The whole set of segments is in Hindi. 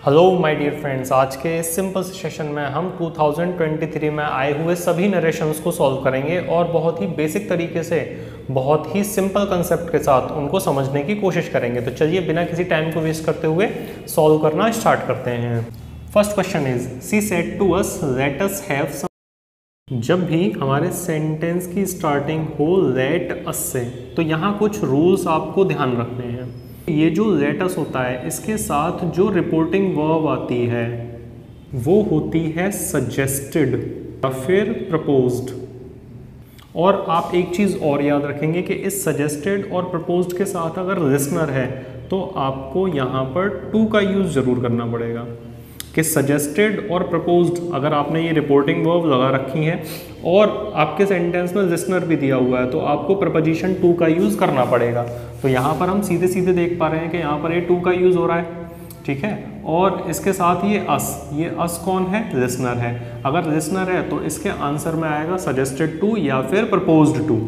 हेलो माय डियर फ्रेंड्स, आज के इस सिंपल सेशन में हम 2023 में आए हुए सभी नरेशंस को सॉल्व करेंगे और बहुत ही बेसिक तरीके से बहुत ही सिंपल कंसेप्ट के साथ उनको समझने की कोशिश करेंगे। तो चलिए बिना किसी टाइम को वेस्ट करते हुए सॉल्व करना स्टार्ट करते हैं। First question is she said to us let us have some. जब भी हमारे सेंटेंस की स्टार्टिंग हो लेट अस से, तो यहाँ कुछ रूल्स आपको ध्यान रखने हैं। ये जो लेट अस होता है, इसके साथ जो रिपोर्टिंग वर्ब आती है वो होती है सजेस्टेड या फिर प्रपोज्ड। और आप एक चीज़ और याद रखेंगे कि इस सजेस्टेड और प्रपोज्ड के साथ अगर लिसनर है तो आपको यहाँ पर टू का यूज़ ज़रूर करना पड़ेगा कि सजेस्टेड और प्रपोज्ड अगर आपने ये रिपोर्टिंग वर्ब लगा रखी है और आपके सेंटेंस में लिसनर भी दिया हुआ है तो आपको प्रपोजिशन टू का यूज़ करना पड़ेगा। तो यहाँ पर हम सीधे सीधे देख पा रहे हैं कि यहाँ पर ये टू का यूज़ हो रहा है, ठीक है। और इसके साथ ये अस कौन है? लिसनर है। अगर लिसनर है तो इसके आंसर में आएगा सजेस्टेड टू या फिर प्रपोज्ड टू,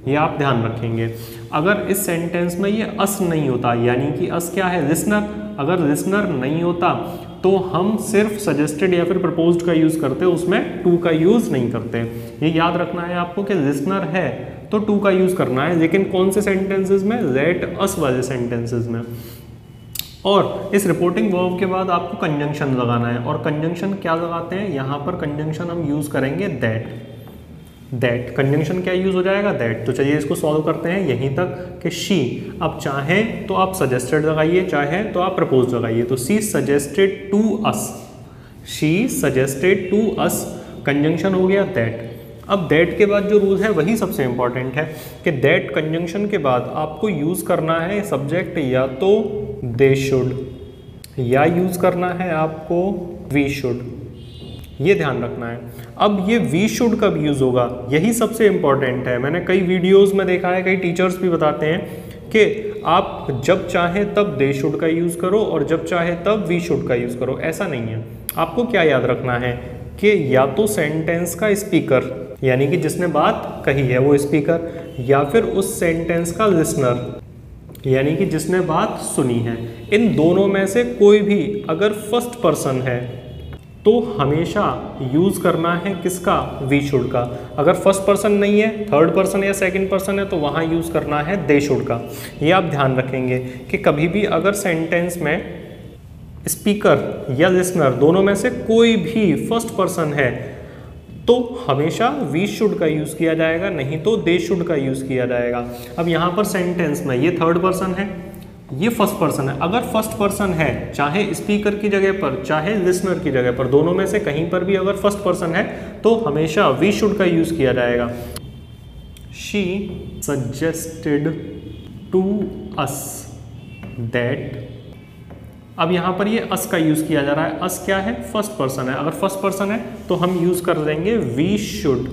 ये आप ध्यान रखेंगे। अगर इस सेंटेंस में ये अस नहीं होता, यानी कि अस क्या है? लिसनर। अगर लिसनर नहीं होता तो हम सिर्फ सजेस्टेड या फिर प्रपोज्ड का यूज़ करते, उसमें टू का यूज़ नहीं करते। ये याद रखना है आपको कि लिसनर है तो टू का यूज़ करना है, लेकिन कौन से सेंटेंसेस में? लेट अस वाले सेंटेंसेस में। और इस रिपोर्टिंग वर्ब के बाद आपको कंजंक्शन लगाना है। और कंजंक्शन क्या लगाते हैं? यहाँ पर कंजंक्शन हम यूज़ करेंगे दैट। कंजंक्शन क्या यूज़ हो जाएगा? दैट। तो चलिए इसको सॉल्व करते हैं यहीं तक कि शी। अब चाहें तो आप सजेस्टेड लगाइए, चाहें तो आप प्रपोज लगाइए। तो she suggested to us, she suggested to us, conjunction हो गया दैट। अब दैट के बाद जो रूल है वही सबसे इंपॉर्टेंट है कि दैट कंजंक्शन के बाद आपको यूज़ करना है सब्जेक्ट या तो दे शुड या यूज़ करना है आपको वी शुड, ये ध्यान रखना है। अब ये वी शुड कब यूज़ होगा, यही सबसे इंपॉर्टेंट है। मैंने कई वीडियोस में देखा है, कई टीचर्स भी बताते हैं कि आप जब चाहें तब दे शुड का यूज़ करो और जब चाहे तब वी शुड का यूज़ करो। ऐसा नहीं है। आपको क्या याद रखना है कि या तो सेंटेंस का स्पीकर, यानी कि जिसने बात कही है वो स्पीकर, या फिर उस सेंटेंस का लिसनर, यानी कि जिसने बात सुनी है। इन दोनों में से कोई भी अगर फर्स्ट पर्सन है तो हमेशा यूज़ करना है किसका? वी शुड का। अगर फर्स्ट पर्सन नहीं है, थर्ड पर्सन या सेकंड पर्सन है, तो वहाँ यूज़ करना है दे शुड का। ये आप ध्यान रखेंगे कि कभी भी अगर सेंटेंस में स्पीकर या लिसनर दोनों में से कोई भी फर्स्ट पर्सन है तो हमेशा वी शुड का यूज़ किया जाएगा, नहीं तो दे शुड का यूज़ किया जाएगा। अब यहाँ पर सेंटेंस में ये थर्ड पर्सन है, ये फर्स्ट पर्सन है। अगर फर्स्ट पर्सन है, चाहे स्पीकर की जगह पर चाहे लिसनर की जगह पर, दोनों में से कहीं पर भी अगर फर्स्ट पर्सन है तो हमेशा वी शुड का यूज़ किया जाएगा। She suggested to us that. अब यहाँ पर ये अस का यूज़ किया जा रहा है। अस क्या है? फर्स्ट पर्सन है। अगर फर्स्ट पर्सन है तो हम यूज़ कर देंगे वी शुड।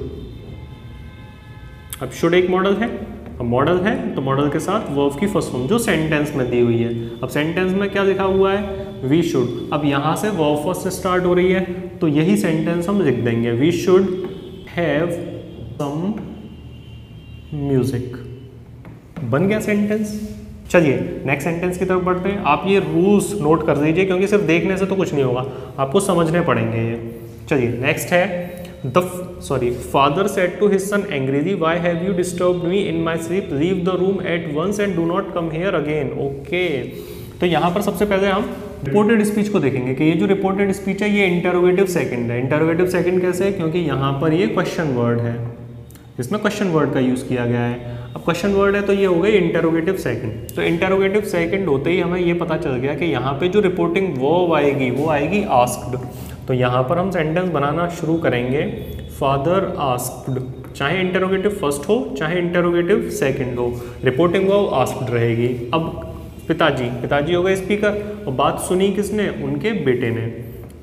अब शुड एक मॉडल है, अब मॉडल है तो मॉडल के साथ वर्ब की फर्स्ट फॉर्म जो सेंटेंस में दी हुई है। अब सेंटेंस में क्या लिखा हुआ है? We should. अब यहाँ से वर्ब फर्स्ट से स्टार्ट हो रही है तो यही सेंटेंस हम लिख देंगे, we should have some music. बन गया सेंटेंस। चलिए नेक्स्ट सेंटेंस की तरफ बढ़ते हैं। आप ये रूल्स नोट कर लीजिए क्योंकि सिर्फ देखने से तो कुछ नहीं होगा, आपको समझने पड़ेंगे ये। चलिए नेक्स्ट है father said to his son angrily why have you disturbed me in my sleep, leave the room at once and do not come here again. Okay, तो यहाँ पर सबसे पहले हम रिपोर्टेड स्पीच को देखेंगे कि ये जो रिपोर्टेड स्पीच है ये इंटरोगेटिव सेकंड है। इंटरोगेटिव सेकंड कैसे है? क्योंकि यहाँ पर ये क्वेश्चन वर्ड है, इसमें क्वेश्चन वर्ड का यूज़ किया गया है। अब क्वेश्चन वर्ड है तो ये हो गई इंटरोगेटिव सेकंड। तो इंटरोगेटिव सेकंड होते ही हमें ये पता चल गया कि यहाँ पे जो रिपोर्टिंग वर्ब आएगी वो आएगी आस्क्ड। तो यहाँ पर हम सेंटेंस बनाना शुरू करेंगे, फादर आस्क्ड। चाहे इंटरोगेटिव फर्स्ट हो चाहे इंटरोगेटिव सेकंड हो, रिपोर्टिंग वर्ब आस्क्ड रहेगी। अब पिताजी हो गए स्पीकर और बात सुनी किसने? उनके बेटे ने।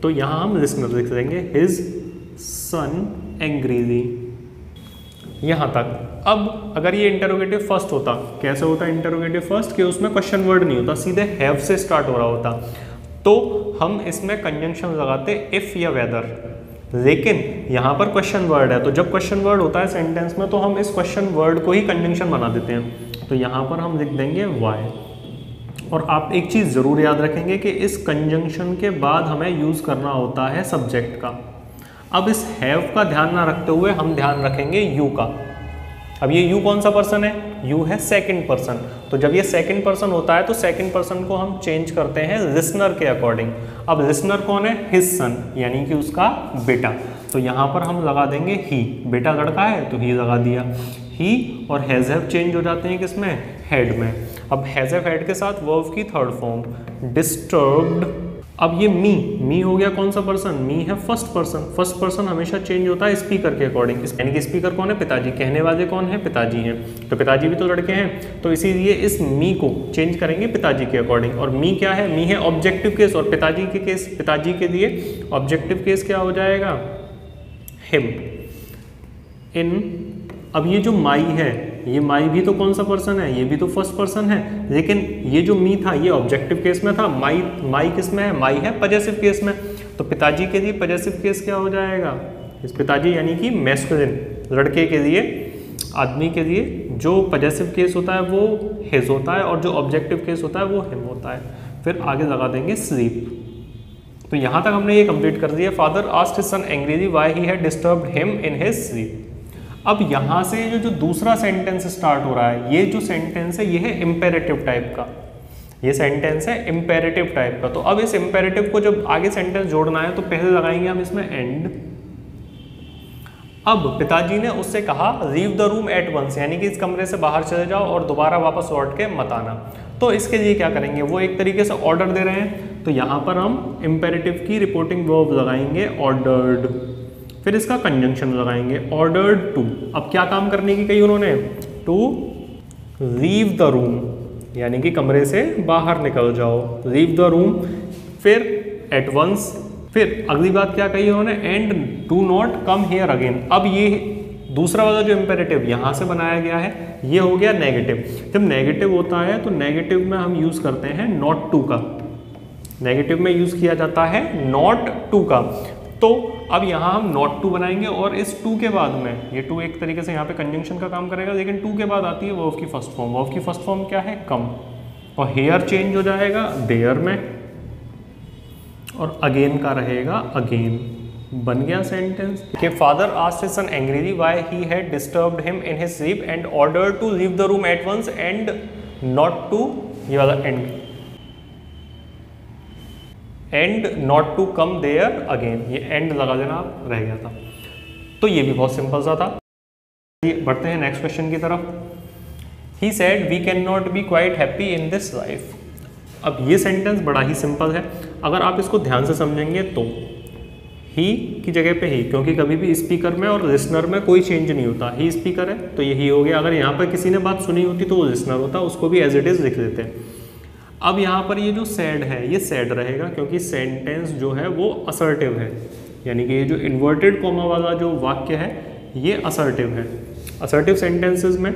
तो यहाँ हम लिसनर लिख देंगे, हिज सन एंग्रीली, यहाँ तक। अब अगर ये इंटरोगेटिव फर्स्ट होता, कैसे होता इंटरोगेटिव फर्स्ट? कि उसमें क्वेश्चन वर्ड नहीं होता, सीधे हैव से स्टार्ट हो रहा होता, तो हम इसमें कंजंक्शन लगाते इफ या वेदर। लेकिन यहाँ पर क्वेश्चन वर्ड है, तो जब क्वेश्चन वर्ड होता है सेंटेंस में तो हम इस क्वेश्चन वर्ड को ही कंजंक्शन बना देते हैं। तो यहाँ पर हम लिख देंगे वाई। और आप एक चीज़ ज़रूर याद रखेंगे कि इस कंजंक्शन के बाद हमें यूज़ करना होता है सब्जेक्ट का। अब इस हैव का ध्यान ना रखते हुए हम ध्यान रखेंगे यू का। अब ये यू कौन सा पर्सन है? यू है सेकंड पर्सन। तो जब ये सेकंड पर्सन होता है तो सेकंड पर्सन को हम चेंज करते हैं लिसनर के अकॉर्डिंग। अब लिसनर कौन है? हिज सन, यानी कि उसका बेटा। तो यहाँ पर हम लगा देंगे ही, बेटा लड़का है तो ही लगा दिया। ही और हैज हैव चेंज हो जाते हैं किसमें? हैड में। अब हैज हैव हैड के साथ वर्ब की थर्ड फॉर्म डिस्टर्ब्ड। अब ये मी हो गया कौन सा पर्सन? मी है फर्स्ट पर्सन। फर्स्ट पर्सन हमेशा चेंज होता है स्पीकर के अकॉर्डिंग, यानी कि स्पीकर कौन है? पिताजी। कहने वाले कौन है? पिताजी हैं। तो पिताजी भी तो लड़के हैं, तो इसीलिए इस मी को चेंज करेंगे पिताजी के अकॉर्डिंग। और मी क्या है? मी है ऑब्जेक्टिव केस, और पिताजी के केस, पिताजी के लिए ऑब्जेक्टिव केस क्या हो जाएगा? हिम। इन अब ये जो माई है, ये माई भी तो कौन सा पर्सन है? ये भी तो फर्स्ट पर्सन है, लेकिन ये जो मी था ये ऑब्जेक्टिव केस में था। माई किस में है? माई है पजेसिव केस में। तो पिताजी के लिए पजेसिव केस क्या हो जाएगा? इस पिताजी यानी कि मैस्कुलिन, लड़के के लिए, आदमी के लिए जो पजेसिव केस होता है वो हिज होता है, और जो ऑब्जेक्टिव केस होता है वो हिम होता है। फिर आगे लगा देंगे स्लीप। तो यहाँ तक हमने ये कंप्लीट कर दिया। Father asked his son angrily why he had disturbed him in his sleep. अब यहाँ से जो दूसरा सेंटेंस स्टार्ट हो रहा है, ये जो सेंटेंस है ये है इम्पेरेटिव टाइप का। ये सेंटेंस है इम्पेरेटिव टाइप का। तो अब इस इम्पेरेटिव को जब आगे सेंटेंस जोड़ना है तो पहले लगाएंगे हम इसमें एंड। अब पिताजी ने उससे कहा leave the room at once, यानी कि इस कमरे से बाहर चले जाओ और दोबारा वापस लौट के मत आना। तो इसके लिए क्या करेंगे? वो एक तरीके से ऑर्डर दे रहे हैं, तो यहाँ पर हम इम्पेरेटिव की रिपोर्टिंग वर्ब लगाएंगे ऑर्डर्ड। फिर इसका कंजंक्शन लगाएंगे ऑर्डर्ड टू। अब क्या काम करने की कही उन्होंने? टू लीव द रूम, यानी कि कमरे से बाहर निकल जाओ, लीव द रूम। फिर एट वंस। फिर अगली बात क्या कही उन्होंने? And do not come here again. अब ये दूसरा वाला जो इम्पेरेटिव यहाँ से बनाया गया है ये हो गया नेगेटिव। जब नेगेटिव होता है तो नेगेटिव में हम यूज़ करते हैं नॉट टू का। नेगेटिव में यूज़ किया जाता है नॉट टू का। तो अब यहाँ हम नॉट टू बनाएंगे, और इस टू के बाद में, ये टू एक तरीके से यहाँ पे कंजंक्शन का काम करेगा, लेकिन टू के बाद आती है वर्ब की फर्स्ट फॉर्म। वर्ब की फर्स्ट फॉर्म क्या है? कम। और हेयर चेंज हो जाएगा देयर में, और अगेन का रहेगा अगेन। बन गया सेंटेंस कि father asked his son angrily why he had disturbed him in his sleep and ordered to leave the room at once and not to, ये वाला and not to come there again, ये एंड लगा देना आप, रह गया था। तो ये भी बहुत सिंपल सा था। बढ़ते हैं नेक्स्ट क्वेश्चन की तरफ। He said we can not be quite happy in this life. अब ये सेंटेंस बड़ा ही सिंपल है, अगर आप इसको ध्यान से समझेंगे तो ही की जगह पे ही, क्योंकि कभी भी स्पीकर में और लिसनर में कोई चेंज नहीं होता। ही स्पीकर है तो यही हो गया। अगर यहाँ पर किसी ने बात सुनी होती तो वो लिसनर होता, उसको भी एज इट इज़ लिख देते हैं। अब यहाँ पर ये जो सैड है ये सैड रहेगा, क्योंकि सेंटेंस जो है वो असर्टिव है, यानी कि ये जो इन्वर्टेड कॉमा वाला जो वाक्य है ये असर्टिव है। असर्टिव सेंटेंसेस में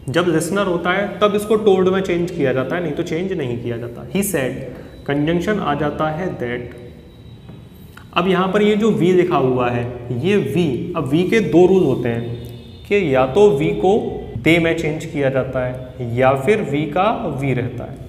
जब लिसनर होता है तब इसको टोल्ड में चेंज किया जाता है, नहीं तो चेंज नहीं किया जाता। ही सैड, कंजंक्शन आ जाता है दैट। अब यहाँ पर ये जो वी लिखा हुआ है ये वी, अब वी के दो रूल होते हैं कि या तो वी को दे में चेंज किया जाता है या फिर वी का वी रहता है।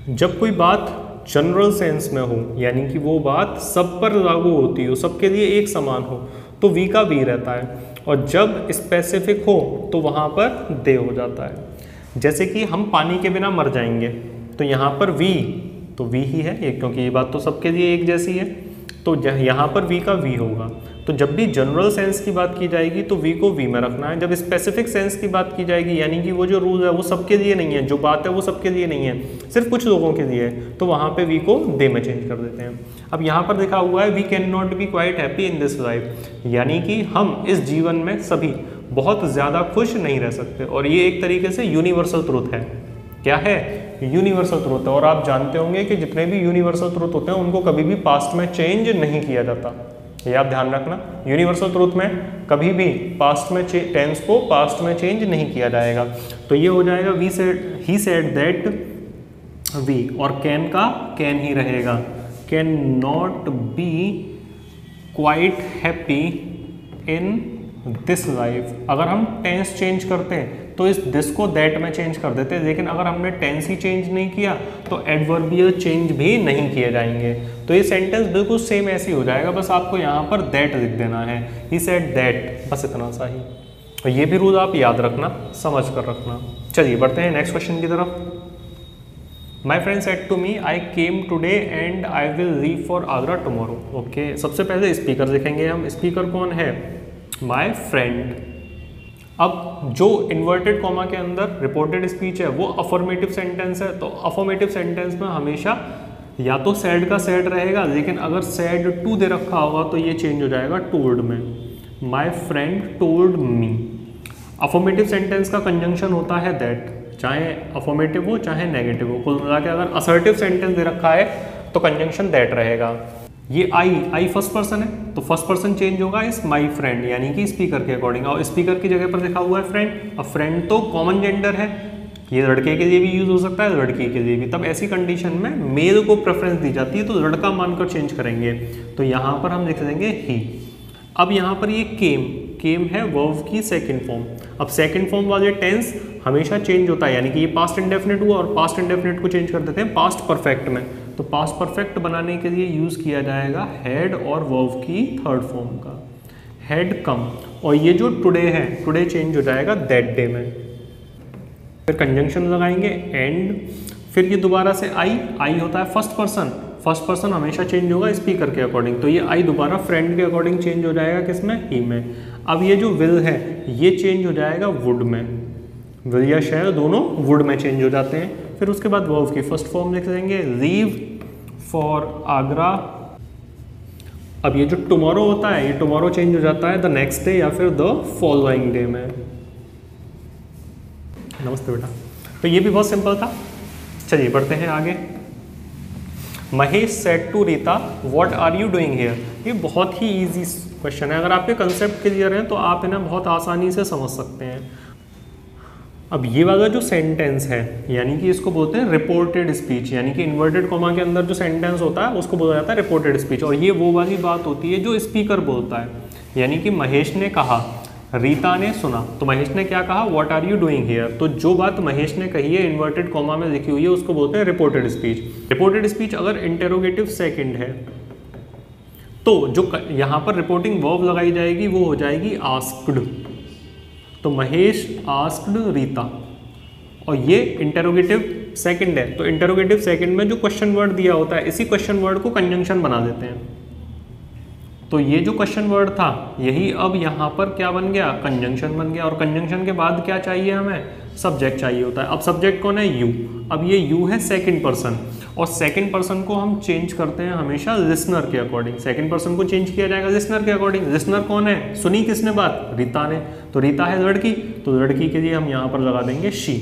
जब कोई बात जनरल सेंस में हो, यानी कि वो बात सब पर लागू होती हो, सबके लिए एक समान हो, तो वी का वी रहता है, और जब स्पेसिफिक हो तो वहाँ पर दे हो जाता है। जैसे कि हम पानी के बिना मर जाएंगे, तो यहाँ पर वी तो वी ही है ये, क्योंकि ये बात तो सबके लिए एक जैसी है, तो यहाँ पर वी का वी होगा। तो जब भी जनरल सेंस की बात की जाएगी तो वी को वी में रखना है। जब स्पेसिफिक सेंस की बात की जाएगी, यानी कि वो जो रूल है वो सबके लिए नहीं है, जो बात है वो सबके लिए नहीं है, सिर्फ कुछ लोगों के लिए है, तो वहाँ पे वी को दे में चेंज कर देते हैं। अब यहाँ पर लिखा हुआ है we can not be quite happy in this life, यानी कि हम इस जीवन में सभी बहुत ज़्यादा खुश नहीं रह सकते। और ये एक तरीके से यूनिवर्सल ट्रुथ है। क्या है? यूनिवर्सल ट्रुथ है। और आप जानते होंगे कि जितने भी यूनिवर्सल ट्रुथ होते हैं उनको कभी भी पास्ट में चेंज नहीं किया जाता, ये आप ध्यान रखना। यूनिवर्सल ट्रुथ में कभी भी पास्ट में टेंस को पास्ट में चेंज नहीं किया जाएगा। तो ये हो जाएगा we said, he said that we, और कैन का कैन ही रहेगा, can not be quite happy in this life. अगर हम टेंस चेंज करते हैं तो इस दिस को दैट में चेंज कर देते हैं, लेकिन अगर हमने टेंस ही चेंज नहीं किया तो एडवर्बियल चेंज भी नहीं किए जाएंगे। तो ये सेंटेंस बिल्कुल सेम ऐसे ही हो जाएगा, बस आपको यहाँ पर दैट लिख देना है, ही सेड दैट, बस इतना सा ही। और ये भी रूल आप याद रखना, समझ कर रखना। चलिए बढ़ते हैं नेक्स्ट क्वेश्चन की तरफ। My friend said to me I came today and I will leave for Agra tomorrow. Okay, सबसे पहले स्पीकर लिखेंगे हम। स्पीकर कौन है? My friend. अब जो इन्वर्टेड कॉमा के अंदर रिपोर्टेड स्पीच है वो अफर्मेटिव सेंटेंस है, तो अफर्मेटिव सेंटेंस में हमेशा या तो सैड का सैड रहेगा, लेकिन अगर सैड टू दे रखा होगा तो ये चेंज हो जाएगा टोल्ड में। My friend told me. Affirmative sentence का कंजंक्शन होता है दैट, चाहे अफर्मेटिव हो चाहे नेगेटिव हो। कुल मिला के अगर असर्टिव सेंटेंस दे रखा है तो कंजंक्शन दैट रहेगा। ये आई फर्स्ट पर्सन है तो फर्स्ट पर्सन चेंज होगा इस माई फ्रेंड, यानी कि स्पीकर के अकॉर्डिंग। और स्पीकर की जगह पर लिखा हुआ है फ्रेंड। अब फ्रेंड तो कॉमन जेंडर है, ये लड़के के लिए भी यूज हो सकता है लड़की के लिए भी। तब ऐसी कंडीशन में मेल को प्रेफरेंस दी जाती है, तो लड़का मानकर चेंज करेंगे। तो यहाँ पर हम लिख देंगे ही। अब यहाँ पर ये केम है वर्ब की सेकंड फॉर्म। अब सेकंड फॉर्म वाले टेंस हमेशा चेंज होता है, यानी कि ये पास्ट इंडेफिनिट हुआ और पास्ट इंडेफिनिट को चेंज कर देते हैं पास्ट परफेक्ट में। तो पास्ट परफेक्ट बनाने के लिए यूज किया जाएगा हैड और वर्ब की थर्ड फॉर्म का, हैड कम। और ये जो टुडे है, टुडे चेंज हो जाएगा दैट डे में। फिर कंजंक्शन लगाएंगे एंड, फिर ये दोबारा से आई होता है फर्स्ट पर्सन। फर्स्ट पर्सन हमेशा चेंज होगा स्पीकर के अकॉर्डिंग, तो ये आई दोबारा फ्रेंड के अकॉर्डिंग चेंज हो जाएगा किसमें? ही में। अब ये जो विल है ये चेंज हो जाएगा वुड में। विल या शैल दोनों वुड में चेंज हो जाते हैं। फिर उसके बाद वर्ब की फर्स्ट फॉर्म लिख देंगे लीव फॉर आगरा। अब ये जो टुमारो होता है, ये टुमारो चेंज हो जाता है द नेक्स्ट डे या फिर द फॉलोइंग डे में। नमस्ते बेटा। तो ये भी बहुत सिंपल था। चलिए बढ़ते हैं आगे। Mahesh said to Rita what are you doing here. ये बहुत ही इजी क्वेश्चन है, अगर आपके कंसेप्ट क्लियर हैं तो आप इन्हें बहुत आसानी से समझ सकते हैं। अब ये वाला जो सेंटेंस है, यानी कि इसको बोलते हैं रिपोर्टेड स्पीच, यानी कि इन्वर्टेड कॉमा के अंदर जो सेंटेंस होता है उसको बोला जाता है रिपोर्टेड स्पीच। और ये वो वाली बात होती है जो स्पीकर बोलता है, यानी कि महेश ने कहा, रीता ने सुना। तो महेश ने क्या कहा? What are you doing here. तो जो बात महेश ने कही है इन्वर्टेड कॉमा में लिखी हुई है उसको बोलते हैं रिपोर्टेड स्पीच। रिपोर्टेड स्पीच अगर इंटेरोगेटिव सेकंड है तो जो यहाँ पर रिपोर्टिंग वर्ब लगाई जाएगी वो हो जाएगी आस्क्ड। तो महेश आस्क्ड रीता, और ये इंटेरोगेटिव सेकंड है, तो इंटेरोगेटिव सेकंड में जो क्वेश्चन वर्ड दिया होता है इसी क्वेश्चन वर्ड को कंजंक्शन बना देते हैं। तो ये जो क्वेश्चन वर्ड था यही अब यहाँ पर क्या बन गया? कंजंक्शन बन गया। और कंजंक्शन के बाद क्या चाहिए हमें? सब्जेक्ट चाहिए होता है। अब सब्जेक्ट कौन है? यू। अब ये यू है सेकंड पर्सन, और सेकंड पर्सन को हम चेंज करते हैं हमेशा लिसनर के अकॉर्डिंग। सेकंड पर्सन को चेंज किया जाएगा लिसनर के अकॉर्डिंग। लिसनर कौन है? सुनी किसने बात? रीता ने। तो रीता है लड़की, तो लड़की के लिए हम यहाँ पर लगा देंगे शी।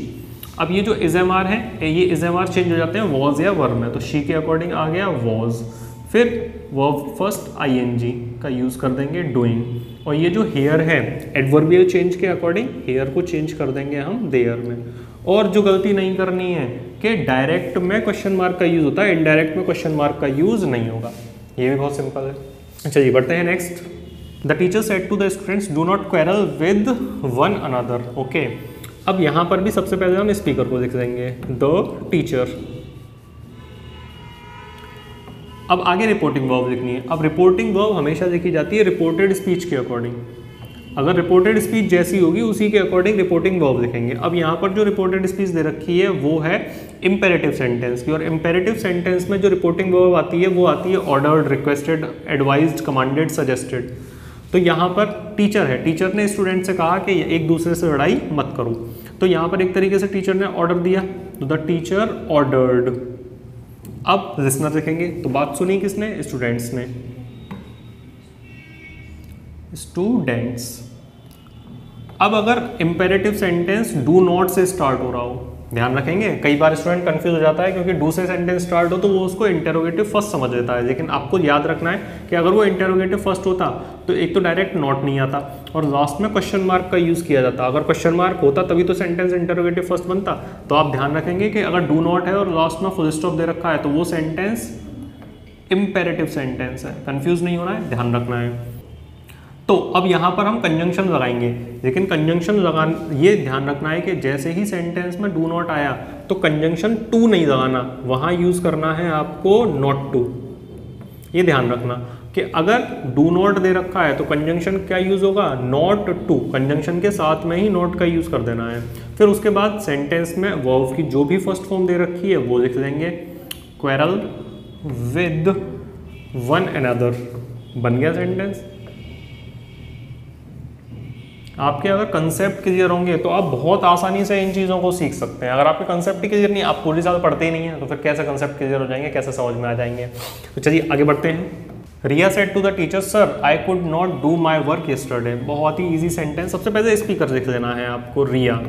अब ये जो इज़एमआर है, ये इज़एमआर चेंज हो जाते हैं वॉज या वर्ब में, तो शी के अकॉर्डिंग आ गया वॉज। फिर वर्ब फर्स्ट आईएनजी का यूज़ कर देंगे डूइंग। और ये जो हेयर है एडवर्बियल चेंज के अकॉर्डिंग हेयर को चेंज कर देंगे हम देयर में। और जो गलती नहीं करनी है कि डायरेक्ट में क्वेश्चन मार्क का यूज़ होता है, इनडायरेक्ट में क्वेश्चन मार्क का यूज़ नहीं होगा। ये भी बहुत सिंपल है। चलिए बढ़ते हैं next. The teacher said to the students do not quarrel with one another. Okay, अब यहाँ पर भी सबसे पहले हम स्पीकर को लिख देंगे द टीचर। अब आगे रिपोर्टिंग वर्ब लिखनी है। अब रिपोर्टिंग वर्ब हमेशा लिखी जाती है रिपोर्टेड स्पीच के अकॉर्डिंग। अगर रिपोर्टेड स्पीच जैसी होगी उसी के अकॉर्डिंग रिपोर्टिंग वर्ब लिखेंगे। अब यहाँ पर जो रिपोर्टेड स्पीच दे रखी है वो है इम्पेरेटिव सेंटेंस की, और इम्पेरेटिव सेंटेंस में जो रिपोर्टिंग वर्ब आती है वो आती है ordered, requested, advised, commanded, suggested. तो यहाँ पर टीचर है, टीचर ने स्टूडेंट से कहा कि एक दूसरे से लड़ाई मत करो। तो यहाँ पर एक तरीके से टीचर ने ऑर्डर दिया, तो द टीचर ऑर्डर्ड। अब लिसनर लिखेंगे, तो बात सुनी किसने? स्टूडेंट्स ने, स्टूडेंट्स। अब अगर इंपेरेटिव सेंटेंस डू नॉट से स्टार्ट हो रहा हो, ध्यान रखेंगे, कई बार स्टूडेंट कंफ्यूज हो जाता है क्योंकि डू से सेंटेंस स्टार्ट हो तो वो उसको इंटेरोगेटिव फर्स्ट समझ लेता है। लेकिन आपको याद रखना है कि अगर वो इंटेरोगेटिव फर्स्ट होता तो एक तो डायरेक्ट नॉट नहीं आता और लास्ट में क्वेश्चन मार्क का यूज़ किया जाता। अगर क्वेश्चन मार्क होता तभी तो सेंटेंस इंटेरोगेटिव फर्स्ट बनता। तो आप ध्यान रखेंगे कि अगर डू नॉट है और लास्ट में फुल स्टॉप दे रखा है तो वो सेंटेंस इंपेरेटिव सेंटेंस है। कंफ्यूज नहीं होना है, ध्यान रखना है। तो अब यहाँ पर हम कंजंक्शन लगाएंगे, लेकिन कंजंक्शन ये ध्यान रखना है कि जैसे ही सेंटेंस में डू नॉट आया तो कंजंक्शन टू नहीं लगाना, वहाँ यूज़ करना है आपको नॉट टू। ये ध्यान रखना कि अगर डू नॉट दे रखा है तो कंजंक्शन क्या यूज़ होगा, नॉट टू, कंजंक्शन के साथ में ही नॉट का यूज़ कर देना है। फिर उसके बाद सेंटेंस में वर्ब की जो भी फर्स्ट फॉर्म दे रखी है वो लिख देंगे, क्वेरल विद वन अनदर, बन गया सेंटेंस। आपके अगर कंसेप्ट क्लियर होंगे तो आप बहुत आसानी से इन चीज़ों को सीख सकते हैं। अगर आपके कंसेप्ट ही क्लियर नहीं, आप पूरी साल पढ़ते ही नहीं है, तो फिर कैसे कंसेप्ट क्लियर हो जाएंगे, कैसे समझ में आ जाएंगे। तो चलिए आगे बढ़ते हैं। Riya said to the teacher, sir I could not do my work yesterday. बहुत ही ईजी सेंटेंस। सबसे पहले स्पीकर लिख लेना है आपको, रिया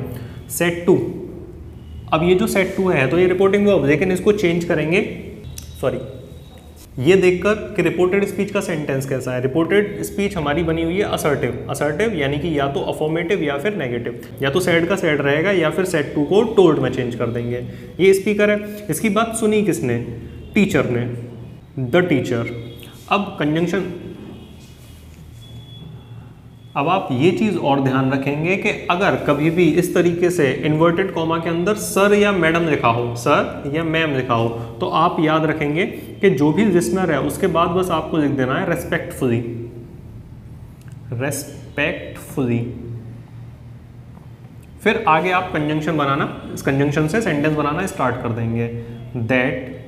सेड टू। अब ये जो सेड टू है तो ये रिपोर्टिंग वर्ब, लेकिन इसको चेंज करेंगे, सॉरी, ये देखकर कि रिपोर्टेड स्पीच का सेंटेंस कैसा है। रिपोर्टेड स्पीच हमारी बनी हुई है असर्टिव। असर्टिव यानी कि या तो अफर्मेटिव या फिर नेगेटिव, या तो सेड का सेड रहेगा या फिर सेड टू को टोल्ड में चेंज कर देंगे। ये स्पीकर है। इसकी बात सुनी किसने, टीचर ने, द टीचर। अब कंजंक्शन, अब आप ये चीज़ और ध्यान रखेंगे कि अगर कभी भी इस तरीके से इन्वर्टेड कॉमा के अंदर सर या मैडम लिखा हो, सर या मैम लिखा हो, तो आप याद रखेंगे कि जो भी लिसनर है उसके बाद बस आपको लिख देना है रेस्पेक्टफुली, रेस्पेक्टफुली। फिर आगे आप कंजंक्शन बनाना, इस कंजंक्शन से सेंटेंस बनाना स्टार्ट कर देंगे, दैट।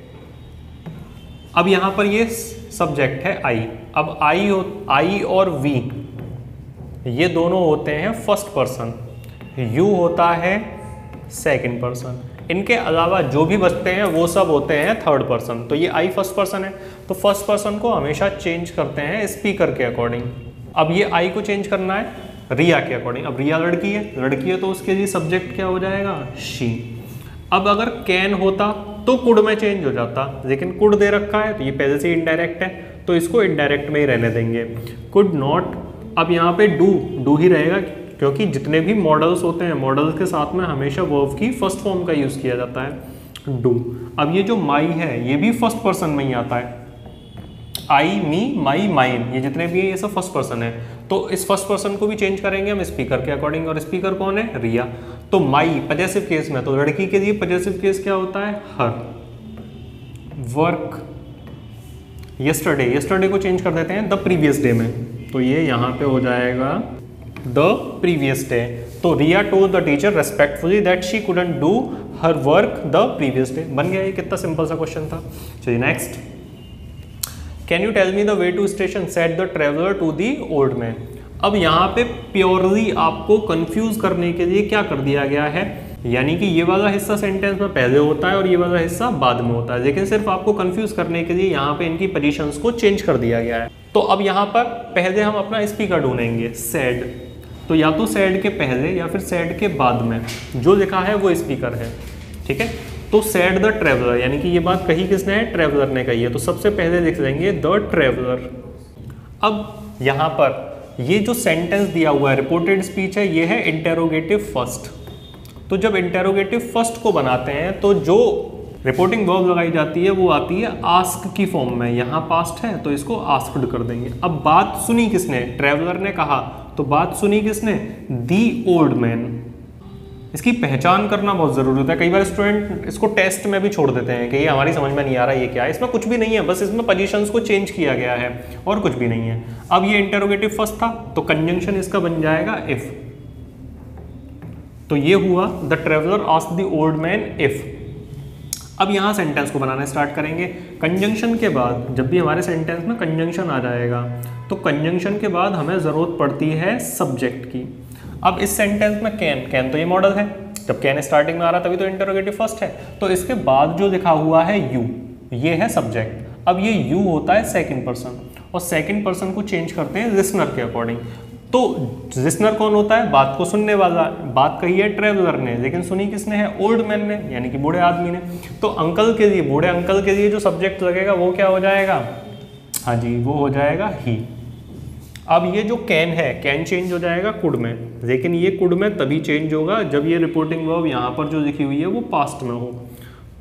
अब यहां पर ये सब्जेक्ट है आई। अब आई और वी ये दोनों होते हैं फर्स्ट पर्सन, यू होता है सेकंड पर्सन। इनके अलावा जो भी बचते हैं वो सब होते हैं थर्ड पर्सन। तो ये आई फर्स्ट पर्सन है, तो फर्स्ट पर्सन को हमेशा चेंज करते हैं स्पीकर के अकॉर्डिंग। अब ये आई को चेंज करना है रिया के अकॉर्डिंग। अब रिया लड़की है तो उसके लिए सब्जेक्ट क्या हो जाएगा, शी। अब अगर कैन होता तो कुड में चेंज हो जाता, लेकिन कुड दे रखा है तो ये पहले से इनडायरेक्ट है, तो इसको इनडायरेक्ट में ही रहने देंगे, कुड नॉट। अब यहाँ पे डू ही रहेगा, क्योंकि जितने भी मॉडल्स होते हैं, मॉडल्स के साथ में हमेशा वर्ब की फर्स्ट फॉर्म का यूज़ किया जाता है, डू। अब ये जो माई है ये भी फर्स्ट पर्सन में ही आता है, आई, मी, माई, माइन, ये जितने भी है ये सब फर्स्ट पर्सन है। तो इस फर्स्ट पर्सन को भी चेंज करेंगे हम स्पीकर के अकॉर्डिंग, और स्पीकर कौन है, रिया। तो माई पजेसिव केस में, तो लड़की के लिए पजेसिव केस क्या होता है, हर। वर्क यस्टरडे, यस्टरडे को चेंज कर देते हैं द प्रीवियस डे में, तो ये यहाँ पे हो जाएगा द प्रीवियस डे। तो Riya told the teacher respectfully that she couldn't do her work the previous day. बन गया, ये कितना सिंपल सा क्वेश्चन था। चलिए next, can you tell me the way to station, said the traveller to the old man. अब यहाँ पे प्योरली आपको कंफ्यूज करने के लिए क्या कर दिया गया है, यानी कि ये वाला हिस्सा सेंटेंस में पहले होता है और ये वाला हिस्सा बाद में होता है, लेकिन सिर्फ आपको कंफ्यूज करने के लिए यहाँ पे इनकी पोजीशंस को चेंज कर दिया गया है। तो अब यहाँ पर पहले हम अपना स्पीकर ढूंढेंगे, सैड। तो या तो सैड के पहले या फिर सैड के बाद में जो लिखा है वो स्पीकर है, ठीक है। तो सैड द ट्रेवलर, यानी कि ये बात कही किसने है, ट्रेवलर ने कही है, तो सबसे पहले लिख देंगे द ट्रेवलर। अब यहाँ पर ये जो सेंटेंस दिया हुआ है रिपोर्टेड स्पीच है, ये है इंटेरोगेटिव फर्स्ट। तो जब इंटेरोगेटिव फर्स्ट को बनाते हैं तो जो रिपोर्टिंग वर्ब लगाई जाती है वो आती है आस्क की फॉर्म में। यहाँ पास्ट है तो इसको आस्क्ड कर देंगे। अब बात सुनी किसने, ट्रेवलर ने कहा, तो बात सुनी किसने, दी ओल्ड मैन। इसकी पहचान करना बहुत ज़रूरी होता है। कई बार स्टूडेंट इसको टेस्ट में भी छोड़ देते हैं कि ये हमारी समझ में नहीं आ रहा ये क्या है। इसमें कुछ भी नहीं है, बस इसमें पोजीशंस को चेंज किया गया है और कुछ भी नहीं है। अब ये इंटेरोगेटिव फर्स्ट था तो कंजंक्शन इसका बन जाएगा इफ। तो ये हुआ the traveller asked the old man if. अब यहाँ सेंटेंस को बनाना स्टार्ट करेंगे। कंजंक्शन के बाद जब भी हमारे सेंटेंस में कंजंक्शन आ जाएगा तो कंजंक्शन के बाद हमें ज़रूरत पड़ती है सब्जेक्ट की। अब इस सेंटेंस में कैन तो ये मॉडल है, जब कैन स्टार्टिंग में आ रहा तभी तो इंटरोगेटिव फर्स्ट है। तो इसके बाद जो लिखा हुआ है यू, ये है सब्जेक्ट। अब ये यू होता है सेकंड पर्सन और सेकंड पर्सन को चेंज करते हैं लिसनर के अकॉर्डिंग। तो लिसनर कौन होता है, बात को सुनने वाला। बात कही है ट्रेवलर ने, लेकिन सुनी किसने है, ओल्ड मैन ने, यानी कि बूढ़े आदमी ने। तो अंकल के लिए, बूढ़े अंकल के लिए जो सब्जेक्ट लगेगा वो क्या हो जाएगा, हाँ जी, वो हो जाएगा ही। अब ये जो कैन है, कैन चेंज हो जाएगा कुड में, लेकिन ये कुड में तभी चेंज होगा जब ये रिपोर्टिंग वर्ब यहाँ पर जो लिखी हुई है वो पास्ट में हो।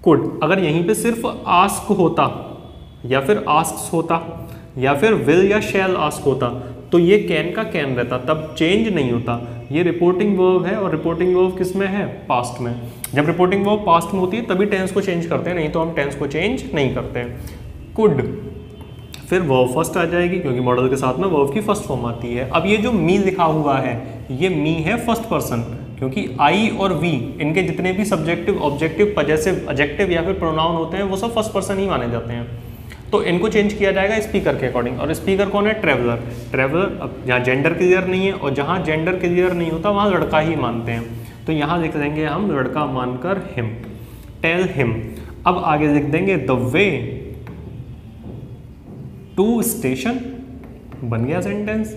कुड अगर यहीं पे सिर्फ आस्क होता या फिर आस्क्स होता या फिर विल या शैल आस्क होता तो ये कैन का कैन रहता, तब चेंज नहीं होता। ये रिपोर्टिंग वर्ब है और रिपोर्टिंग वर्ब किस में है? पास्ट में। जब रिपोर्टिंग वर्ब पास्ट में होती है तभी टेंस को चेंज करते हैं, नहीं तो हम टेंस को चेंज नहीं करते हैं। कुड, फिर वर्ब फर्स्ट आ जाएगी क्योंकि मॉडल के साथ में वर्ब की फर्स्ट फॉर्म आती है। अब ये जो मी लिखा हुआ है ये मी है फर्स्ट पर्सन, क्योंकि आई और वी इनके जितने भी सब्जेक्टिव, ऑब्जेक्टिव, पजेसिव, एडजेक्टिव या फिर प्रोनाउन होते हैं वो सब फर्स्ट पर्सन ही माने जाते हैं। तो इनको चेंज किया जाएगा स्पीकर के अकॉर्डिंग। और स्पीकर कौन है? ट्रेवलर। ट्रेवलर, अब जहाँ जेंडर क्लियर नहीं है और जहाँ जेंडर क्लियर नहीं होता वहाँ लड़का ही मानते हैं, तो यहाँ लिख देंगे हम लड़का मानकर हिम, टेल हिम। अब आगे लिख देंगे द वे टू स्टेशन, बन गया सेंटेंस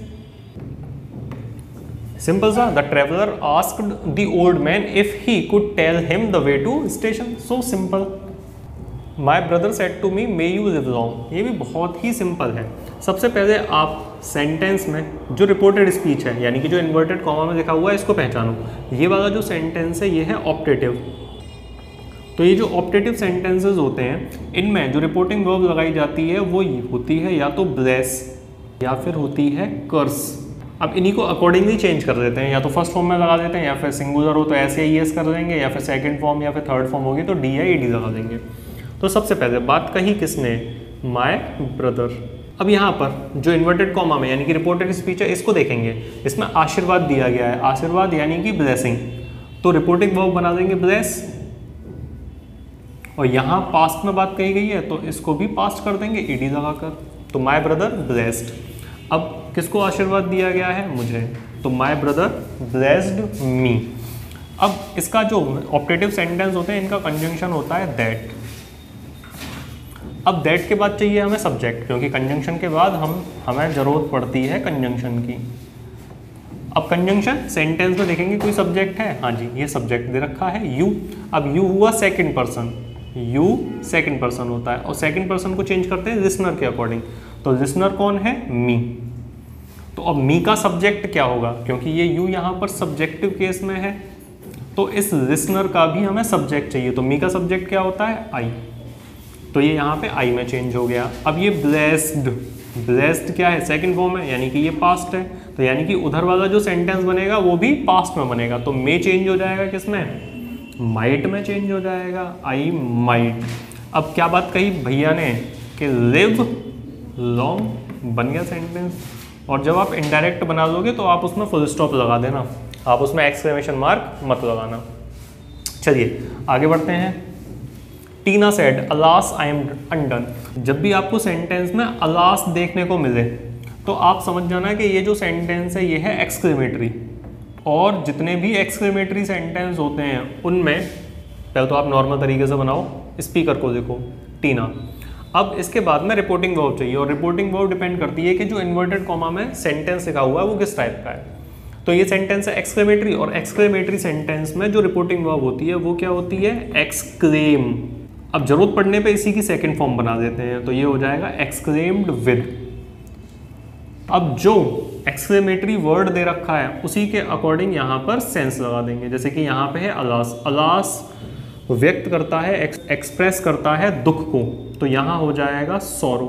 सिंपल सा। The traveller asked the old man if he could tell him the way to station, so simple. My brother said to me may you live long, ये भी बहुत ही सिंपल है। सबसे पहले आप सेंटेंस में जो रिपोर्टेड स्पीच है, यानी कि जो इन्वर्टेड कॉमा में लिखा हुआ है, इसको पहचानो। ये वाला जो सेंटेंस है ये है ऑप्टेटिव। तो ये जो ऑप्टेटिव सेंटेंसेस होते हैं इनमें जो रिपोर्टिंग वर्ब लगाई जाती है वो होती है या तो ब्लेस या फिर होती है कर्स। अब इन्हीं को अकॉर्डिंगली चेंज कर देते हैं, या तो फर्स्ट फॉर्म में लगा देते हैं, या फिर सिंगुलर हो तो ऐसे ही कर देंगे, या फिर सेकंड फॉर्म या फिर थर्ड फॉर्म होगी तो डी या ईडी लगा देंगे। तो सबसे पहले बात कही किसने? My brother. अब यहाँ पर जो इन्वर्टेड कॉमा में यानी कि रिपोर्टेड स्पीच है इसको देखेंगे, इसमें आशीर्वाद दिया गया है, आशीर्वाद यानी कि ब्लेसिंग, तो रिपोर्टिंग वर्ब बना देंगे ब्लेस। और यहाँ पास्ट में बात कही गई है तो इसको भी पास्ट कर देंगे ईडी लगाकर, तो माय ब्रदर ब्लेस्ड। अब किसको आशीर्वाद दिया गया है? मुझे, तो माय ब्रदर ब्लेस्ड मी। अब इसका जो ऑप्टेटिव सेंटेंस होते हैं इनका कंजंक्शन होता है दैट। अब दैट के बाद चाहिए हमें सब्जेक्ट, क्योंकि कंजंक्शन के बाद हमें ज़रूरत पड़ती है कंजंक्शन की। अब कंजंक्शन सेंटेंस में देखेंगे कोई सब्जेक्ट है, हाँ जी ये सब्जेक्ट दे रखा है यू। अब यू हुआ second person, you second person होता है, और सेकंड पर्सन को चेंज करते हैं लिसनर के अकॉर्डिंग। तो लिसनर कौन है? मी। तो अब मी का सब्जेक्ट क्या होगा? क्योंकि ये यू यहाँ पर सब्जेक्टिव केस में है तो इस लिसनर का भी हमें सब्जेक्ट चाहिए, तो मी का सब्जेक्ट क्या होता है? आई। तो ये यहाँ पे आई में चेंज हो गया। अब ये ब्लेस्ड, ब्लेस्ड क्या है? सेकंड फॉर्म है, यानी कि ये पास्ट है, तो यानी कि उधर वाला जो सेंटेंस बनेगा वो भी पास्ट में बनेगा, तो मे चेंज हो जाएगा किसमें? माइट में चेंज हो जाएगा, आई माइट। अब क्या बात कही भैया ने कि लिव लॉन्ग, बन गया सेंटेंस। और जब आप इनडायरेक्ट बना दोगे तो आप उसमें फुल स्टॉप लगा देना, आप उसमें एक्सक्लेमेशन मार्क मत लगाना। चलिए आगे बढ़ते हैं। Tina said alas I am undone. जब भी आपको सेंटेंस में अलास देखने को मिले तो आप समझ जाना कि ये जो सेंटेंस है ये है एक्सक्लेमेटरी, और जितने भी एक्सक्लेमेटरी सेंटेंस होते हैं उनमें पहले तो आप नॉर्मल तरीके से बनाओ, स्पीकर को देखो टीना। अब इसके बाद में रिपोर्टिंग वर्ब चाहिए, और रिपोर्टिंग वर्ब डिपेंड करती है कि जो इन्वर्टेड कॉमा में सेंटेंस लिखा हुआ है वो किस टाइप का है। तो ये सेंटेंस है एक्सक्लेमेटरी, और एक्सक्लेमेटरी सेंटेंस में जो रिपोर्टिंग वर्ब होती है वो क्या होती है? एक्सक्लेम। अब जरूरत पड़ने पे इसी की सेकंड फॉर्म बना देते हैं, तो ये हो जाएगा एक्सक्लेम्ड विद। अब जो एक्सक्लेमेटरी वर्ड दे रखा है उसी के अकॉर्डिंग यहाँ पर सेंस लगा देंगे, जैसे कि यहाँ पे है अलास। अलास व्यक्त करता है, एक्सप्रेस करता है दुख को, तो यहाँ हो जाएगा सॉरो।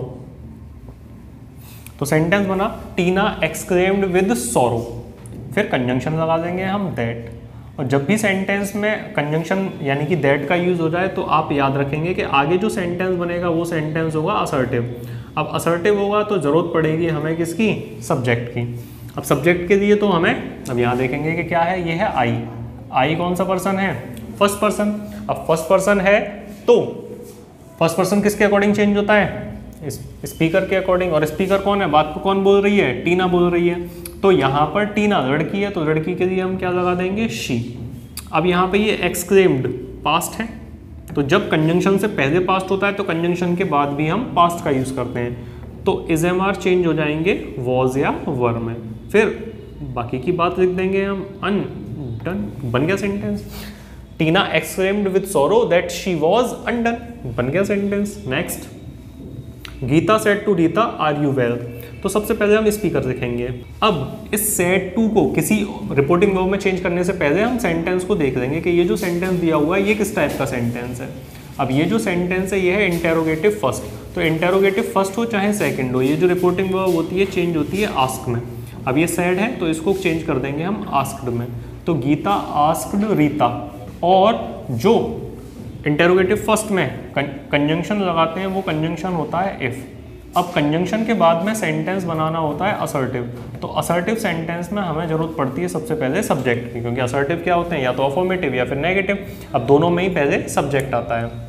तो सेंटेंस बना टीना एक्सक्लेम्ड विद सॉरो, फिर कंजंक्शन लगा देंगे हम दैट। और जब भी सेंटेंस में कंजंक्शन यानी कि दैट का यूज़ हो जाए तो आप याद रखेंगे कि आगे जो सेंटेंस बनेगा वो सेंटेंस होगा असर्टिव। अब असर्टिव होगा तो ज़रूरत पड़ेगी हमें किसकी? सब्जेक्ट की। अब सब्जेक्ट के लिए तो हमें अब यहाँ देखेंगे कि क्या है, ये है आई। आई कौन सा पर्सन है? First person. अब फर्स्ट पर्सन है तो फर्स्ट पर्सन किसके अकॉर्डिंग चेंज होता है? स्पीकर के अकॉर्डिंग। और स्पीकर कौन है? बात को कौन बोल रही है? टीना बोल रही है। तो यहाँ पर टीना लड़की है तो लड़की के लिए हम क्या लगा देंगे? शी। अब यहाँ पे ये एक्सक्लेम्ड पास्ट है, तो जब कंजंक्शन से पहले पास्ट होता है तो कंजंक्शन के बाद भी हम पास्ट का यूज़ करते हैं, तो इज एम आर चेंज हो जाएंगे वॉज या वर में। फिर बाकी की बात लिख देंगे हम अनडन, बन गया sentence. Tina exclaimed with sorrow that she was undone, बन गया sentence. Next, Geeta said to Rita are you well. तो सबसे पहले हम स्पीकर लिखेंगे। अब इस सेड टू को किसी रिपोर्टिंग वर्ब में चेंज करने से पहले हम सेंटेंस को देख लेंगे कि ये जो सेंटेंस दिया हुआ है ये किस टाइप का सेंटेंस है। अब ये जो सेंटेंस है ये है इंटेरोगेटिव फर्स्ट, तो इंटेरोगेटिव फर्स्ट हो चाहे सेकंड हो, ये जो रिपोर्टिंग वर्ब होती है चेंज होती है आस्क में। अब ये सैड है तो इसको चेंज कर देंगे हम आस्क्ड में, तो गीता आस्क्ड रीता। और जो इंटेरोगेटिव फर्स्ट में कंजंक्शन लगाते हैं वो कंजंक्शन होता है इफ। अब कंजंक्शन के बाद में सेंटेंस बनाना होता है असर्टिव, तो असर्टिव सेंटेंस में हमें जरूरत पड़ती है सबसे पहले सब्जेक्ट की, क्योंकि असर्टिव क्या होते हैं, या तो अफर्मेटिव या फिर नेगेटिव। अब दोनों में ही पहले सब्जेक्ट आता है।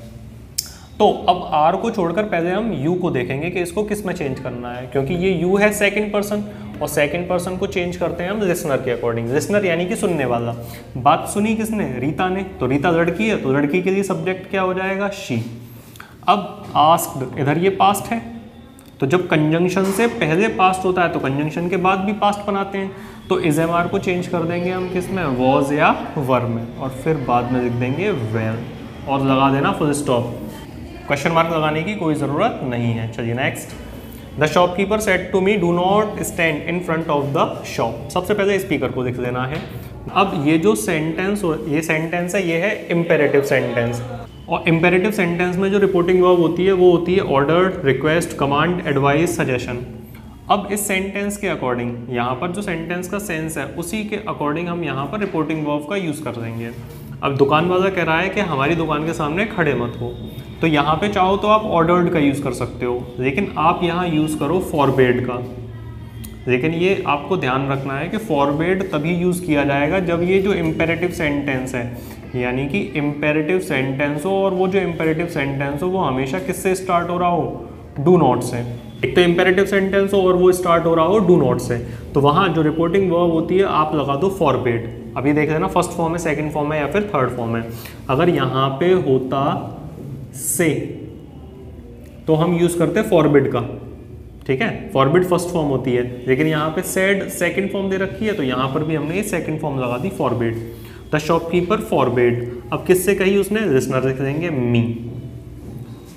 तो अब आर को छोड़कर पहले हम यू को देखेंगे कि इसको किस में चेंज करना है, क्योंकि ये यू है सेकंड पर्सन, और सेकंड पर्सन को चेंज करते हैं हम लिसनर के अकॉर्डिंग। लिसनर यानी कि सुनने वाला। बात सुनी किसने, रीता ने, तो रीता लड़की है तो लड़की के लिए सब्जेक्ट क्या हो जाएगा, शी। अब आस्क्ड, इधर ये पास्ट है, तो जब कंजंक्शन से पहले पास्ट होता है तो कंजंक्शन के बाद भी पास्ट बनाते हैं, तो इज एम आर को चेंज कर देंगे हम किस में, वॉज या वर में, और फिर बाद में लिख देंगे वेर, और लगा देना फुल स्टॉप। क्वेश्चन मार्क लगाने की कोई ज़रूरत नहीं है। चलिए next. The shopkeeper said to me do not stand in front of the shop. सबसे पहले स्पीकर को लिख लेना है। अब ये जो सेंटेंस है ये है इम्पेरेटिव सेंटेंस, और इम्पेरेटिव सेंटेंस में जो रिपोर्टिंग वर्ब होती है वो होती है order, request, command, advice, suggestion. अब इस सेंटेंस के अकॉर्डिंग यहाँ पर जो सेंटेंस का सेंस है उसी के अकॉर्डिंग हम यहाँ पर रिपोर्टिंग वर्ब का यूज़ कर देंगे। अब दुकान वाला कह रहा है कि हमारी दुकान के सामने खड़े मत हो, तो यहाँ पे चाहो तो आप ऑर्डर्ड का यूज़ कर सकते हो, लेकिन आप यहाँ यूज़ करो फॉरबेड का। लेकिन ये आपको ध्यान रखना है कि फॉरबेड तभी यूज़ किया जाएगा जब ये जो इम्पेरेटिव सेंटेंस है, यानी कि इम्पेरेटिव सेंटेंस हो, और वो जो इम्पेरेटिव सेंटेंस हो वो हमेशा किससे स्टार्ट हो रहा हो, डू नॉट से। एक तो इम्पेरेटिव सेंटेंस हो और वो स्टार्ट हो रहा हो डू नॉट से, तो वहाँ जो रिपोर्टिंग वर्ब होती है आप लगा दो फॉरबेड। अभी देख लेना फर्स्ट फॉर्म है, सेकंड फॉर्म है या फिर थर्ड फॉर्म है। अगर यहाँ पे होता से तो हम यूज़ करते हैं फॉरबिड का, ठीक है, फॉरबिड फर्स्ट फॉर्म होती है, लेकिन यहाँ पे सेड सेकंड फॉर्म दे रखी है तो यहाँ पर भी हमने ये सेकंड फॉर्म लगा दी फॉरबिड। द शॉपकीपर फॉरबिड, अब किससे कही उसने, लिसनर लिख देंगे मी।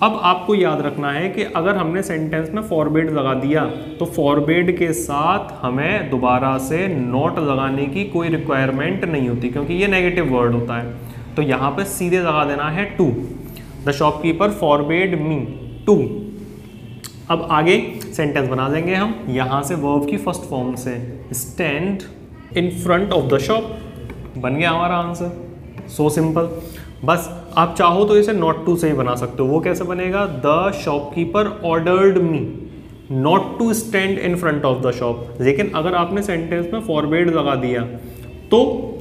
अब आपको याद रखना है कि अगर हमने सेंटेंस में फॉरबिड लगा दिया तो फॉरबिड के साथ हमें दोबारा से नॉट लगाने की कोई रिक्वायरमेंट नहीं होती, क्योंकि ये नेगेटिव वर्ड होता है। तो यहाँ पे सीधे लगा देना है to. The shopkeeper forbid me to. अब आगे सेंटेंस बना लेंगे हम यहाँ से वर्ब की फर्स्ट फॉर्म से, stand in front of the shop, बन गया हमारा आंसर। So simple. बस आप चाहो तो इसे नॉट टू से ही बना सकते हो। वो कैसे बनेगा, the shopkeeper ordered me not to stand in front of the shop. लेकिन अगर आपने सेंटेंस में फॉरबिड लगा दिया तो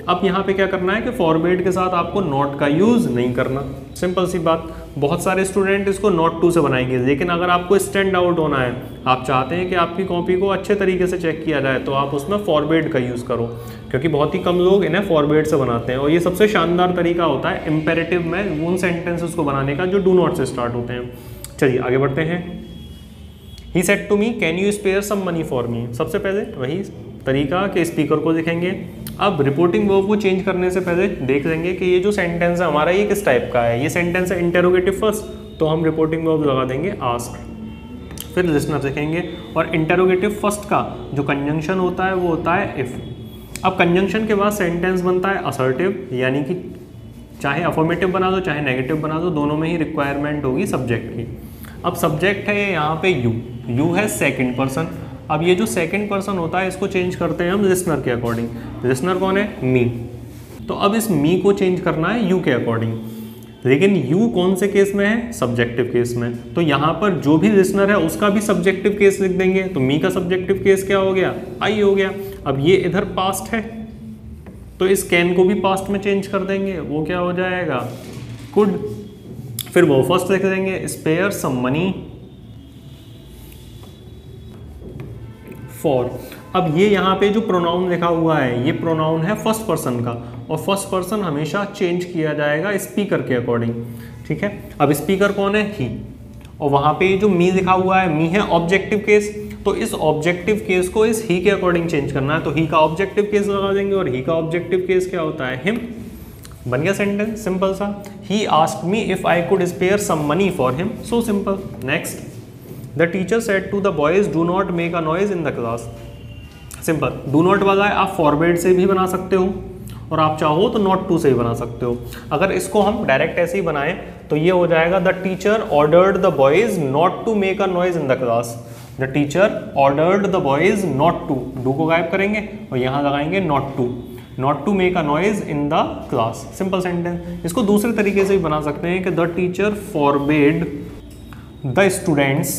अब यहाँ पे क्या करना है कि फॉरबिड के साथ आपको नॉट का यूज़ नहीं करना। सिंपल सी बात। बहुत सारे स्टूडेंट इसको नॉट टू से बनाएंगे, लेकिन अगर आपको स्टैंड आउट होना है, आप चाहते हैं कि आपकी कॉपी को अच्छे तरीके से चेक किया जाए, तो आप उसमें फॉरबिड का यूज़ करो, क्योंकि बहुत ही कम लोग इन्हें फॉरबिड से बनाते हैं। और ये सबसे शानदार तरीका होता है इम्पेरेटिव में उन सेंटेंसेस को बनाने का जो डू नॉट से स्टार्ट होते हैं। चलिए आगे बढ़ते हैं। He said to me can you spare some money for me. सबसे पहले वही तरीका कि स्पीकर को लिखेंगे। अब रिपोर्टिंग वर्ब को चेंज करने से पहले देख लेंगे कि ये जो सेंटेंस है हमारा ये किस टाइप का है। ये सेंटेंस है इंटेरोगेटिव फर्स्ट, तो हम रिपोर्टिंग वर्ब लगा देंगे आस्क। फिर लिसनर लिखेंगे, और इंटेरोगेटिव फर्स्ट का जो कंजंक्शन होता है वो होता है इफ़। अब कंजंक्शन के बाद सेंटेंस बनता है असर्टिव, यानी कि चाहे अफर्मेटिव बना दो चाहे नेगेटिव बना दो, दोनों में ही रिक्वायरमेंट होगी सब्जेक्ट की। अब सब्जेक्ट है यहाँ पे यू है सेकेंड पर्सन। अब ये जो सेकंड पर्सन होता है इसको चेंज करते हैं हम लिसनर के अकॉर्डिंग। लिसनर कौन है, मी। तो अब इस मी को चेंज करना है यू के अकॉर्डिंग, लेकिन यू कौन से केस में है, सब्जेक्टिव केस में। तो यहाँ पर जो भी लिसनर है उसका भी सब्जेक्टिव केस लिख देंगे। तो मी का सब्जेक्टिव केस क्या हो गया, आई हो गया। अब ये इधर पास्ट है तो इस कैन को भी पास्ट में चेंज कर देंगे, वो क्या हो जाएगा, कुड। फिर वो फर्स्ट लिख देंगे, स्पेयर सम मनी फॉर। अब ये यहाँ पे जो प्रोनाउन लिखा हुआ है ये प्रोनाउन है फर्स्ट पर्सन का, और फर्स्ट पर्सन हमेशा चेंज किया जाएगा स्पीकर के अकॉर्डिंग, ठीक है। अब स्पीकर कौन है, ही। और वहाँ पे जो मी लिखा हुआ है, मी है ऑब्जेक्टिव केस, तो इस ऑब्जेक्टिव केस को इस ही के अकॉर्डिंग चेंज करना है। तो ही का ऑब्जेक्टिव केस लगा देंगे, और ही का ऑब्जेक्टिव केस क्या होता है, हिम। बन गया सेंटेंस सिंपल सा। He asked me if I could spare some money for him. So simple. Next, the teacher said to the boys do not make a noise in the class. Simple. Do not वाला है आप फॉरवर्ड से भी बना सकते हो, और आप चाहो तो नॉट टू से भी बना सकते हो। अगर इसको हम डायरेक्ट ऐसे ही बनाएं तो ये हो जाएगा the teacher ordered the boys not to make a noise in the class. The teacher ordered the boys not to, do को गायब करेंगे और यहाँ लगाएंगे not to make a noise in the class. Simple sentence. इसको दूसरे तरीके से भी बना सकते हैं कि the teacher forbade the students.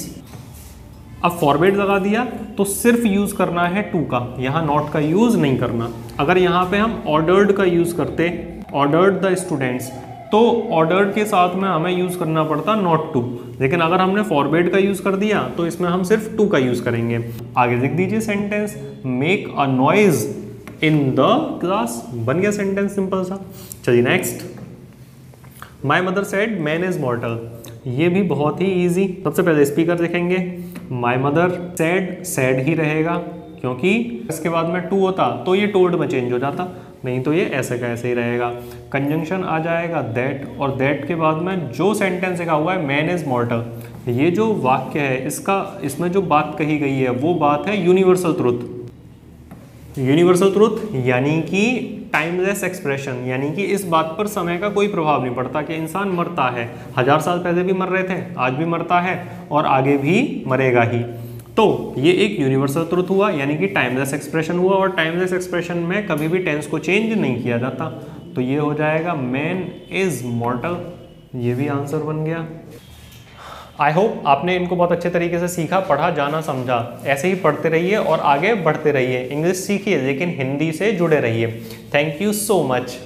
अब फॉरबेड लगा दिया तो सिर्फ यूज करना है टू का, यहाँ नॉट का यूज नहीं करना। अगर यहाँ पे हम ऑर्डर्ड का यूज करते, ऑर्डर्ड द स्टूडेंट्स, तो ऑर्डर्ड के साथ में हमें यूज करना पड़ता नॉट टू, लेकिन अगर हमने फॉरबेड का यूज कर दिया तो इसमें हम सिर्फ टू का यूज करेंगे। आगे लिख दीजिए sentence, make a noise in the class. बन गया सेंटेंस सिंपल सा। चलिए next, my mother said man is मॉर्टल। ये भी बहुत ही इजी। सबसे पहले स्पीकर लिखेंगे, my mother said, said he रहेगा क्योंकि इसके बाद में टू होता तो ये टोल्ड में चेंज हो जाता, नहीं तो ये ऐसे का ऐसे ही रहेगा। कंजंक्शन आ जाएगा दैट, और दैट के बाद में जो सेंटेंस लिखा हुआ है मैन इज मॉर्टल, ये जो वाक्य है इसमें जो बात कही गई है वो बात है यूनिवर्सल ट्रुथ। यूनिवर्सल ट्रुथ यानी कि टाइमलेस एक्सप्रेशन, यानी कि इस बात पर समय का कोई प्रभाव नहीं पड़ता कि इंसान मरता है, 1000 साल पहले भी मर रहे थे, आज भी मरता है और आगे भी मरेगा ही। तो ये एक यूनिवर्सल ट्रुथ हुआ, यानी कि टाइमलेस एक्सप्रेशन हुआ, और टाइमलेस एक्सप्रेशन में कभी भी टेंस को चेंज नहीं किया जाता। तो ये हो जाएगा मैन इज मॉर्टल। ये भी आंसर बन गया। आई होप आपने इनको बहुत अच्छे तरीके से सीखा, पढ़ा, जाना, समझा। ऐसे ही पढ़ते रहिए और आगे बढ़ते रहिए। इंग्लिश सीखिए लेकिन हिंदी से जुड़े रहिए। Thank you so much.